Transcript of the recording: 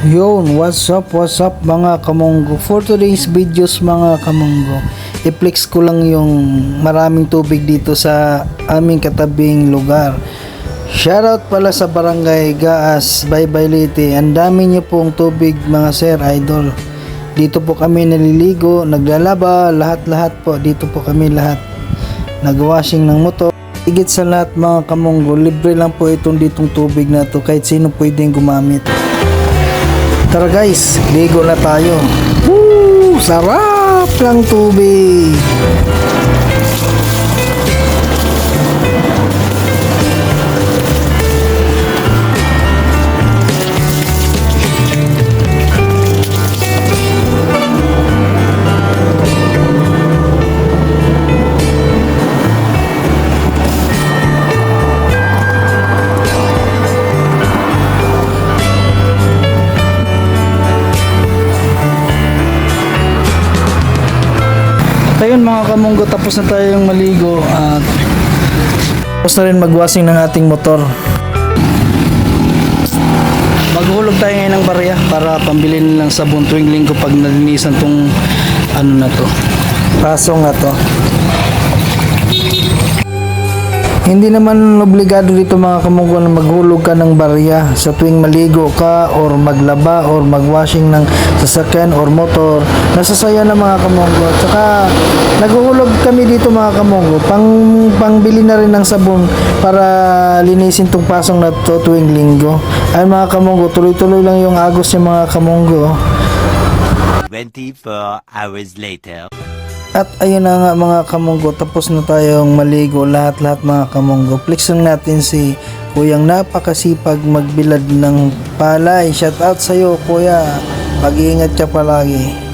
Yun, what's up mga kamonggo. For today's videos mga kamonggo, i-flex ko lang yung maraming tubig dito sa aming katabing lugar. Shoutout pala sa Barangay Gaas, Baybay Leyte. Ang dami niyo pong tubig mga sir, idol. Dito po kami naliligo, naglalaba, lahat po. Dito po kami lahat nagwashing ng motor. Higit sa lahat mga kamonggo, libre lang po itong ditong tubig na to, kahit sino pwedeng gumamit. Tara guys, ligo na tayo. Woo! Sarap ng tubig. Ayun mga kamunggo, tapos na tayong maligo at tapos na rin magwashing ng ating motor. Maghulog tayo ngayon ng barya para pambili nilang sabon tuwing linggo pag nalinisan tong ano na to, pasong na to. Hindi naman obligado dito mga kamunggo na maghulog ka ng barya sa tuwing maligo ka or maglaba or magwashing ng sasakyan or motor. Nasasaya na mga kamunggo. Tsaka naghuhulog kami dito mga kamunggo pangbili na rin ng sabon para linisin tong pasong na to tuwing linggo. Ay mga kamunggo, tuloy-tuloy lang yung agos yung mga kamunggo. 24 hours later. At ayun na nga mga kamunggo, tapos na tayong maligo lahat mga kamunggo. Flex lang natin si kuyang napakasipag magbilad ng palay. Shout out sa'yo kuya, mag-iingat ka palagi.